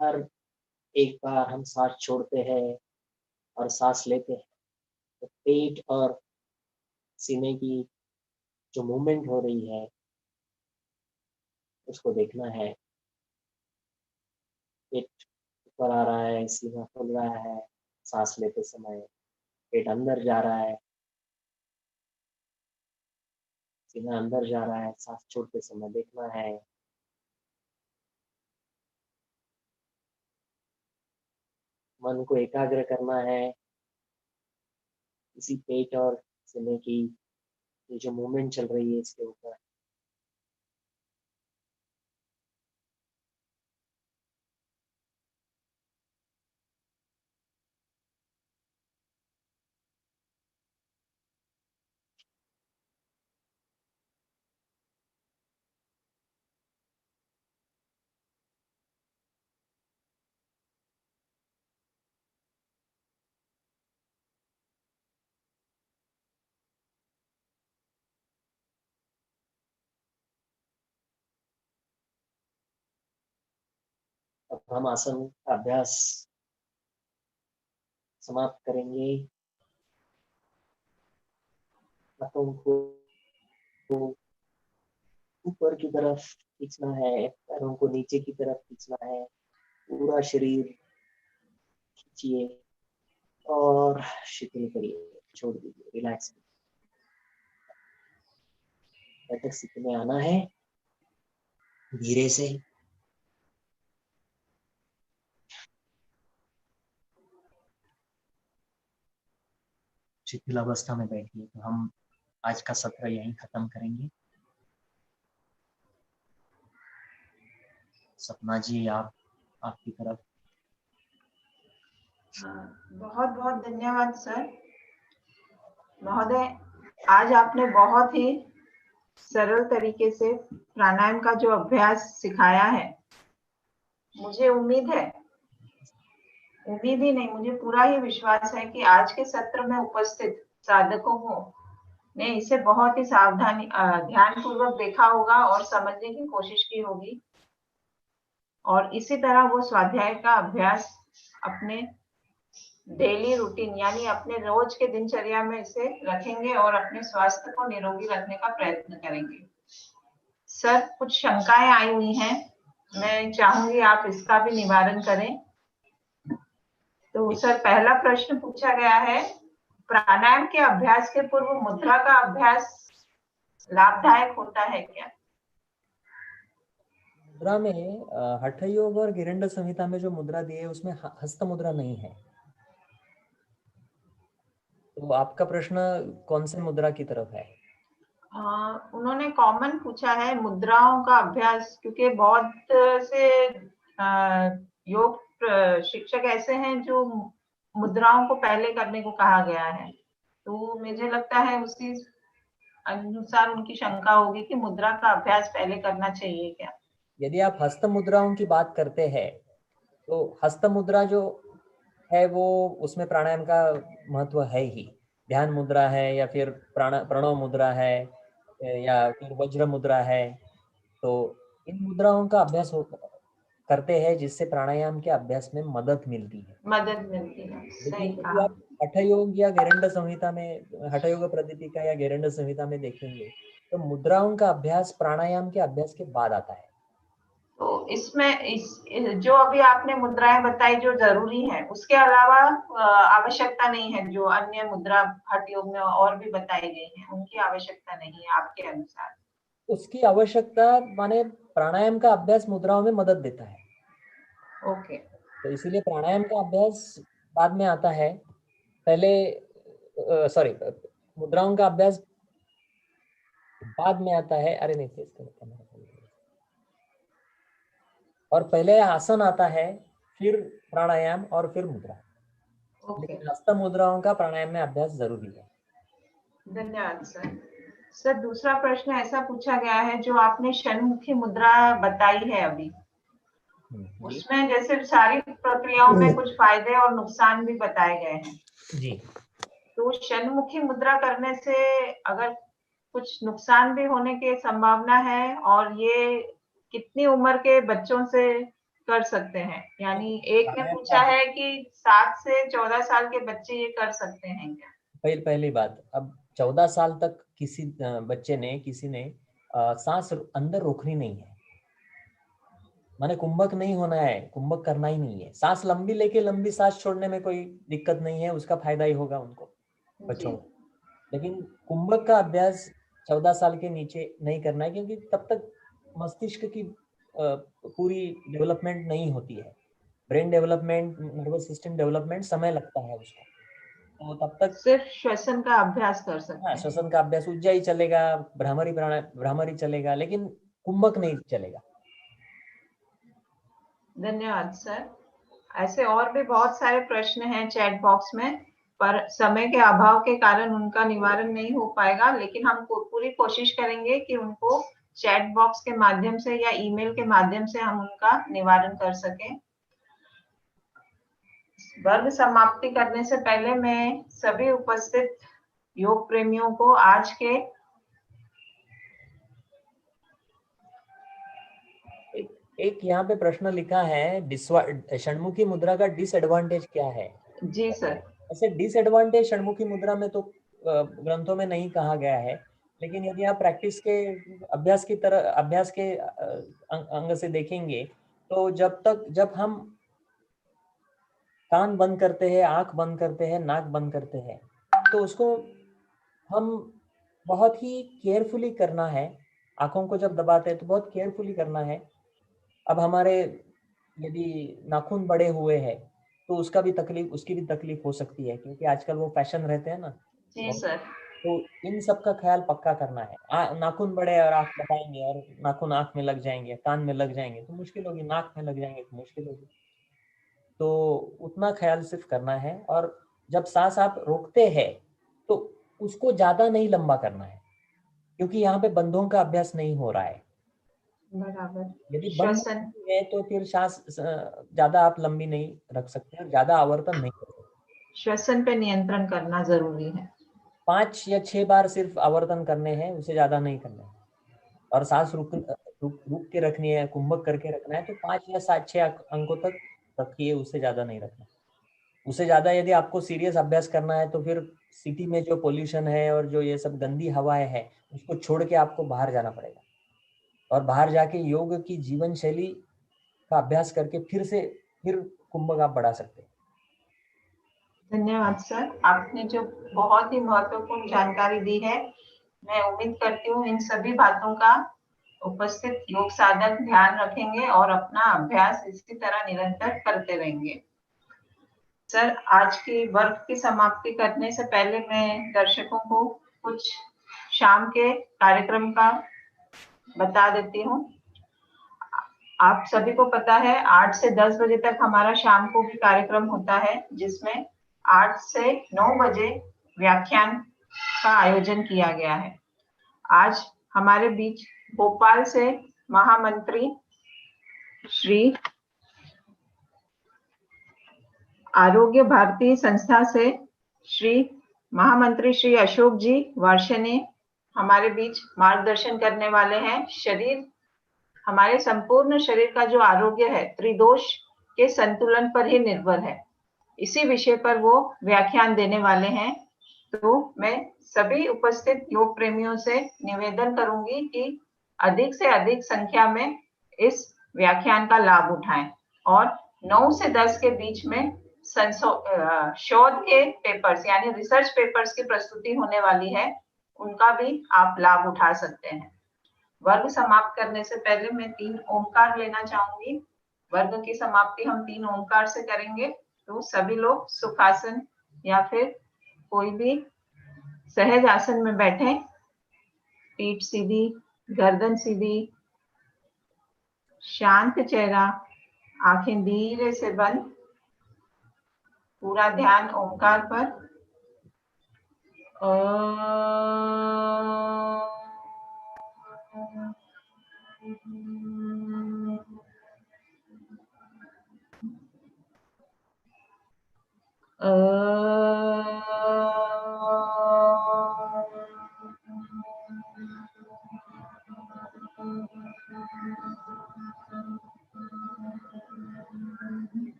हर एक बार हम सांस छोड़ते हैं और सांस लेते हैं तो पेट और सीने की जो मूवमेंट हो रही है उसको देखना है। पेट ऊपर आ रहा है, सीना खुल रहा है सांस लेते समय, पेट अंदर जा रहा है, सीना अंदर जा रहा है सांस छोड़ते समय देखना है। मन को एकाग्र करना है इसी पेट और सीने की ये जो मूवमेंट चल रही है इसके ऊपर। अब हम आसन का अभ्यास समाप्त करेंगे। हाथों को ऊपर की तरफ खींचना है, पैरों को नीचे की तरफ खींचना है, पूरा शरीर खींचिए और शिथिल करिए, छोड़ दीजिए, रिलैक्स। बैठक स्थिति में आना है धीरे से। शिथिल अवस्था में बैठिए। तो हम आज का सत्र यहीं खत्म करेंगे। सपना जी, आपकी तरफ। बहुत बहुत धन्यवाद सर। महोदय, आज आपने बहुत ही सरल तरीके से प्राणायाम का जो अभ्यास सिखाया है, मुझे उम्मीद ही नहीं, मुझे पूरा ही विश्वास है कि आज के सत्र में उपस्थित साधकों को ने इसे बहुत ही सावधानी ध्यान पूर्वक देखा होगा और समझने की कोशिश की होगी, और इसी तरह वो स्वाध्याय का अभ्यास अपने डेली रूटीन यानी अपने रोज के दिनचर्या में इसे रखेंगे और अपने स्वास्थ्य को निरोगी रखने का प्रयत्न करेंगे। सर, कुछ शंकाएं आई हुई हैं, मैं चाहूंगी आप इसका भी निवारण करें। तो सर, पहला प्रश्न पूछा गया है, प्राणायाम के अभ्यास के पूर्व मुद्रा का अभ्यास लाभदायक होता है क्या? मुद्रा में हठ योग और गिरंड संहिता में जो मुद्रा दी है उसमें हस्त मुद्रा नहीं है। तो आपका प्रश्न कौन से मुद्रा की तरफ है? उन्होंने कॉमन पूछा है मुद्राओं का अभ्यास, क्योंकि बहुत से योग शिक्षक ऐसे हैं जो मुद्राओं को पहले करने को कहा गया है, तो मुझे लगता है उसी अनुसार उनकी शंका होगी कि मुद्रा का अभ्यास पहले करना चाहिए क्या। यदि आप हस्त मुद्राओं की बात करते हैं तो हस्त मुद्रा जो है वो उसमें प्राणायाम का महत्व है ही। ध्यान मुद्रा है या फिर प्रणव मुद्रा है या फिर वज्र मुद्रा है, तो इन मुद्राओं का अभ्यास करते हैं जिससे प्राणायाम के अभ्यास में मदद मिलती है। सही लेकिन यदि कहा। आप हठ योग या गेरंड संहिता में, हठ योग प्रदीपिका या गेरंड संहिता में देखेंगे तो मुद्राओं का अभ्यास प्राणायाम के अभ्यास के बाद आता है। तो इसमें जो अभी आपने मुद्राएं बताई जो जरूरी है, उसके अलावा आवश्यकता नहीं है, जो अन्य मुद्रा हठ योग में और भी बताई गई है उनकी आवश्यकता नहीं है आपके अनुसार? उसकी आवश्यकता माने प्राणायाम का अभ्यास मुद्राओं में मदद देता है। ओके। तो इसीलिए प्राणायाम का अभ्यास बाद में आता है। पहले सॉरी, मुद्राओं का अभ्यास बाद में आता है। अरे नहीं, और पहले आसन आता है, फिर प्राणायाम और फिर मुद्रा। लेकिन हस्त मुद्राओं का प्राणायाम में अभ्यास जरूरी है। धन्यवाद सर। सर, दूसरा प्रश्न ऐसा पूछा गया है, जो आपने षण्मुखी मुद्रा बताई है अभी, उसमें जैसे सारी प्रक्रियाओं में कुछ फायदे और नुकसान भी बताए गए हैं जी। तो षण्मुखी मुद्रा करने से अगर कुछ नुकसान भी होने की संभावना है, और ये कितनी उम्र के बच्चों से कर सकते हैं? यानी एक ने पूछा है कि 7 से 14 साल के बच्चे ये कर सकते हैं क्या? पहली बात, अब 14 साल तक किसी बच्चे ने, किसी ने सांस अंदर रोकनी नहीं है, माने कुंभक नहीं होना है, कुंभक करना ही नहीं है। सांस लंबी लेके लंबी सांस छोड़ने में कोई दिक्कत नहीं है, उसका फायदा ही होगा उनको, बच्चों को। लेकिन कुंभक का अभ्यास 14 साल के नीचे नहीं करना है, क्योंकि तब तक मस्तिष्क की पूरी डेवलपमेंट नहीं होती है। Brain development, nervous system development समय लगता है उसको, तो तब तक सिर्फ श्वसन का अभ्यास कर सकते हैं। श्वसन का अभ्यास उज्जाई चलेगा, भ्रामरी चलेगा, लेकिन कुंभक नहीं चलेगा। धन्यवाद सर। ऐसे और भी बहुत सारे प्रश्न हैं चैट बॉक्स में, पर समय के अभाव के कारण उनका निवारण नहीं हो पाएगा, लेकिन हम पूरी कोशिश करेंगे कि उनको चैट बॉक्स के माध्यम से या ईमेल के माध्यम से हम उनका निवारण कर सकें। वर्ग समाप्ति करने से पहले मैं सभी उपस्थित योग प्रेमियों को आज के एक यहाँ पे प्रश्न लिखा है, षण्मुखी मुद्रा का डिसएडवांटेज क्या है? जी सर। ऐसे डिसएडवांटेज षण्मुखी मुद्रा में तो ग्रंथों में नहीं कहा गया है, लेकिन यदि आप प्रैक्टिस के अभ्यास के अंग से देखेंगे, तो जब हम कान बंद करते हैं, आंख बंद करते हैं, नाक बंद करते हैं, तो उसको हम बहुत ही केयरफुली करना है। आंखों को जब दबाते हैं तो बहुत केयरफुली करना है। अब हमारे यदि नाखून बड़े हुए हैं तो उसकी भी तकलीफ हो सकती है, क्योंकि आजकल वो फैशन रहते हैं ना। जी सर। तो इन सब का ख्याल पक्का करना है। नाखून बड़े और आंख दबाएंगे और नाखून आंख में लग जाएंगे, कान में लग जाएंगे तो मुश्किल होगी, नाक में लग जाएंगे तो मुश्किल होगी। तो उतना ख्याल सिर्फ करना है। और जब सांस आप रोकते हैं तो उसको ज्यादा नहीं लंबा करना है, क्योंकि यहाँ पे बंधों का अभ्यास नहीं हो रहा है। बराबर। यदि बंद श्वसन। है तो फिर सांस ज्यादा आप लंबी नहीं रख सकते और ज्यादा आवर्तन नहीं कर सकते। श्वसन पे नियंत्रण करना जरूरी है। 5 या 6 बार सिर्फ आवर्तन करने हैं, उससे ज्यादा नहीं करना है। और सांस रुक के रखनी है, कुंभक करके रखना है, तो 5 या 7-6 अंकों तक रखिए, उससे ज्यादा नहीं रखना। उससे ज्यादा यदि आपको सीरियस अभ्यास करना है तो फिर सिटी में जो पोल्यूशन है और जो ये सब गंदी हवाएं है, उसको छोड़ के आपको बाहर जाना पड़ेगा। और बाहर जाके योग की जीवन शैली का अभ्यास करके फिर कुंभक आप बढ़ा सकते हैं। धन्यवाद सर, आपने जो बहुत ही महत्वपूर्ण जानकारी दी है, मैं उम्मीद करती हूँ इन सभी बातों का उपस्थित योग साधक ध्यान रखेंगे और अपना अभ्यास इसी तरह निरंतर करते रहेंगे। सर, आज की वर्ग की समाप्ति करने से पहले मैं दर्शकों को कुछ शाम के कार्यक्रम का बता देती हूँ। आप सभी को पता है 8 से 10 बजे तक हमारा शाम को भी कार्यक्रम होता है, जिसमें 8 से 9 बजे व्याख्यान का आयोजन किया गया है। आज हमारे बीच भोपाल से महामंत्री श्री आरोग्य भारती संस्था से श्री महामंत्री श्री अशोक जी वार्ष्णेय हमारे बीच मार्गदर्शन करने वाले हैं। हमारे संपूर्ण शरीर का जो आरोग्य है त्रिदोष के संतुलन पर ही निर्भर है, इसी विषय पर वो व्याख्यान देने वाले हैं। तो मैं सभी उपस्थित योग प्रेमियों से निवेदन करूंगी कि अधिक से अधिक संख्या में इस व्याख्यान का लाभ उठाएं और 9 से 10 के बीच में शोध के पेपर्स यानी रिसर्च पेपर्स की प्रस्तुति होने वाली है, उनका भी आप लाभ उठा सकते हैं। वर्ग समाप्त करने से पहले मैं 3 ओमकार लेना चाहूंगी। वर्ग की समाप्ति हम 3 ओमकार से करेंगे। तो सभी लोग सुखासन या फिर कोई भी सहज आसन में बैठे, पीठ सीधी, गर्दन सीधी, शांत चेहरा, आंखें धीरे से बंद, पूरा ध्यान ओमकार पर।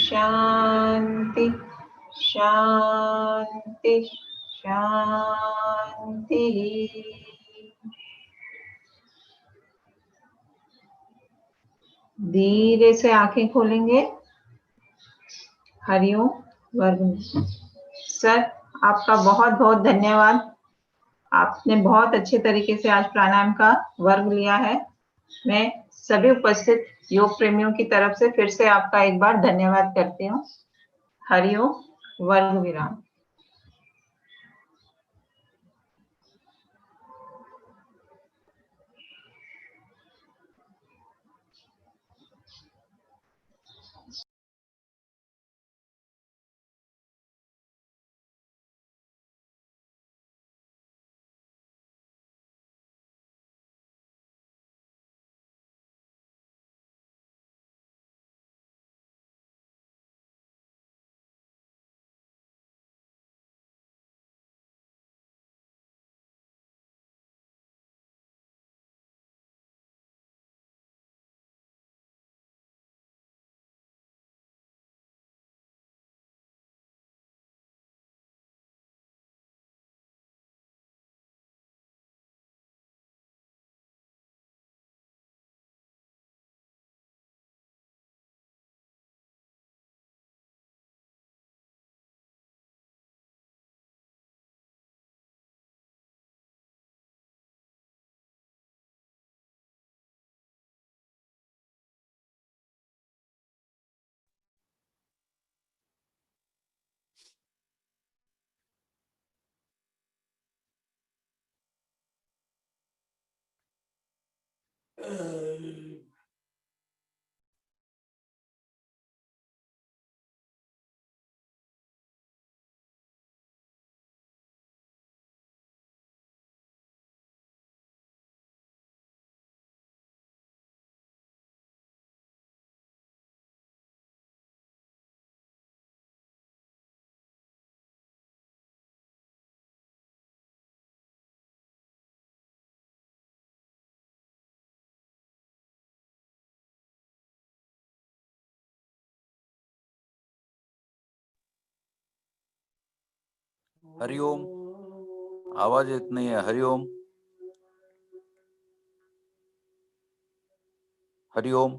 शांति शांति शांति। धीरे से आंखें खोलेंगे। हरिओम। वर्ग में सर, आपका बहुत बहुत धन्यवाद। आपने बहुत अच्छे तरीके से आज प्राणायाम का वर्ग लिया है। मैं सभी उपस्थित योग प्रेमियों की तरफ से फिर से आपका एक बार धन्यवाद करती हूँ। हरिओम। वर्ग विराम। हरिओम, आवाज येत नाही आहे. हरिओम, हरिओम.